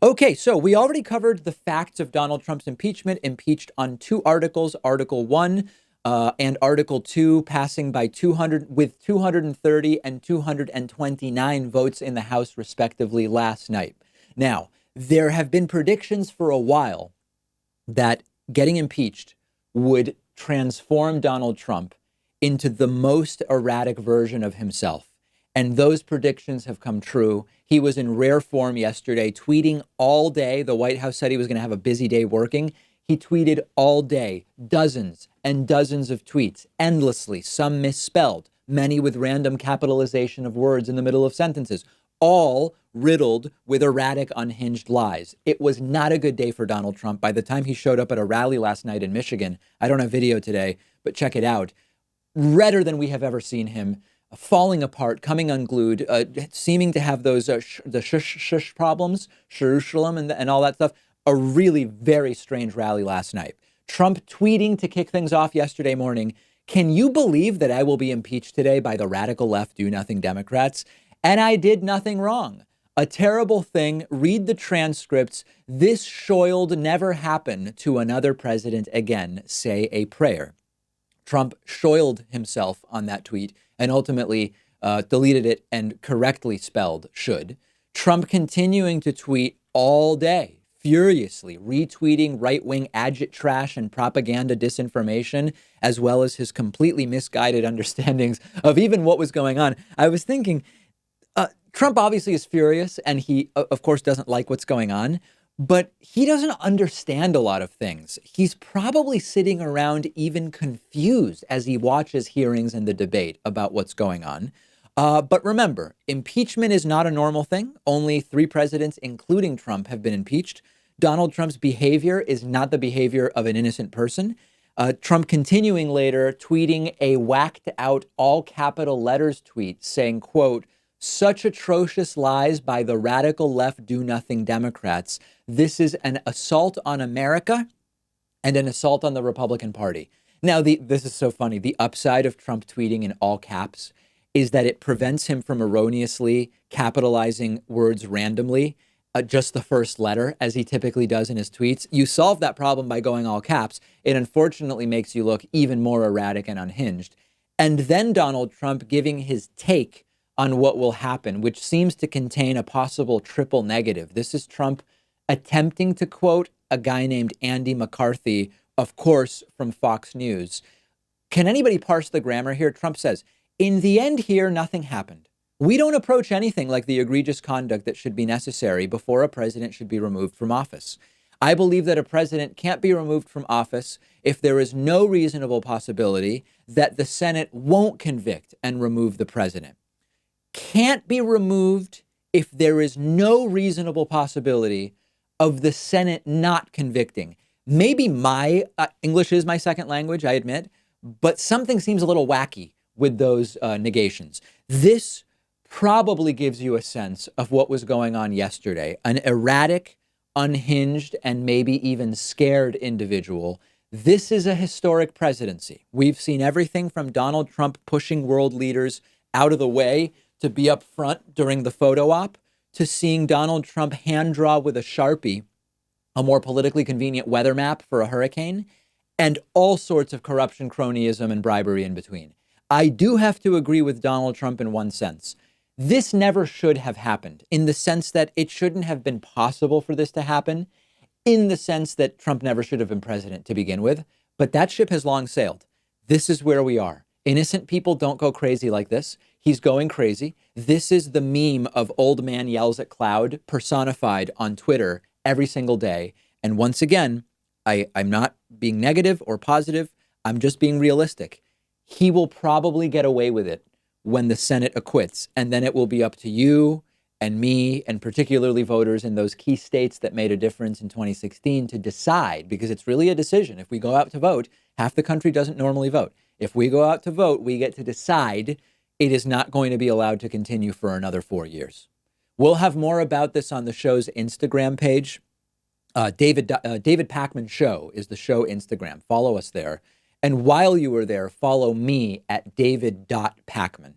Okay, so we already covered the facts of Donald Trump's impeachment, impeached on two articles, Article 1 and Article 2, passing by 200 with 230 and 229 votes in the House, respectively, last night. Now, there have been predictions for a while that getting impeached would transform Donald Trump into the most erratic version of himself. And those predictions have come true. He was in rare form yesterday, tweeting all day. The White House said he was going to have a busy day working. He tweeted all day, dozens and dozens of tweets, endlessly, some misspelled, many with random capitalization of words in the middle of sentences, all riddled with erratic, unhinged lies. It was not a good day for Donald Trump. By the time he showed up at a rally last night in Michigan, I don't have video today, but check it out, redder than we have ever seen him, falling apart, coming unglued, seeming to have those the shush problems, Jerusalem and all that stuff. A really very strange rally last night. Trump tweeting to kick things off yesterday morning. Can you believe that I will be impeached today by the radical left do-nothing Democrats? And I did nothing wrong. A terrible thing. Read the transcripts. This should never happen to another president again. Say a prayer. Trump shoiled himself on that tweet and ultimately deleted it and correctly spelled should. Trump continuing to tweet all day, furiously retweeting right-wing agit trash and propaganda disinformation, as well as his completely misguided understandings of even what was going on. I was thinking, Trump obviously is furious and he, of course, doesn't like what's going on, but he doesn't understand a lot of things. He's probably sitting around even confused as he watches hearings and the debate about what's going on. But remember, impeachment is not a normal thing. Only 3 presidents, including Trump, have been impeached. Donald Trump's behavior is not the behavior of an innocent person. Trump continuing later, tweeting a whacked out all capital letters tweet saying, quote, "Such atrocious lies by the radical left do-nothing Democrats. This is an assault on America and an assault on the Republican Party." Now, this is so funny. The upside of Trump tweeting in all caps is that it prevents him from erroneously capitalizing words randomly, just the first letter, as he typically does in his tweets. You solve that problem by going all caps. It unfortunately makes you look even more erratic and unhinged. And then Donald Trump giving his take on what will happen, which seems to contain a possible triple negative. This is Trump attempting to quote a guy named Andy McCarthy, of course, from Fox News. Can anybody parse the grammar here? Trump says, "In the end here, nothing happened. We don't approach anything like the egregious conduct that should be necessary before a president should be removed from office. I believe that a president can't be removed from office if there is no reasonable possibility that the Senate won't convict and remove the president. Can't be removed if there is no reasonable possibility of the Senate not convicting." Maybe my English is my second language, I admit, but something seems a little wacky with those negations. This probably gives you a sense of what was going on yesterday. An erratic, unhinged, and maybe even scared individual. This is a historic presidency. We've seen everything from Donald Trump pushing world leaders out of the way to be up front during the photo op, to seeing Donald Trump hand draw with a Sharpie a more politically convenient weather map for a hurricane, and all sorts of corruption, cronyism, and bribery in between. I do have to agree with Donald Trump in one sense. This never should have happened, in the sense that it shouldn't have been possible for this to happen, in the sense that Trump never should have been president to begin with. But that ship has long sailed. This is where we are. Innocent people don't go crazy like this. He's going crazy. This is the meme of old man yells at cloud personified on Twitter every single day. And once again, I'm not being negative or positive. I'm just being realistic. He will probably get away with it when the Senate acquits. And then it will be up to you and me, and particularly voters in those key states that made a difference in 2016 to decide, because it's really a decision. If we go out to vote, half the country doesn't normally vote. If we go out to vote, we get to decide it is not going to be allowed to continue for another 4 years. We'll have more about this on the show's Instagram page. David Pakman Show is the show Instagram. Follow us there. And while you are there, follow me at david.pakman.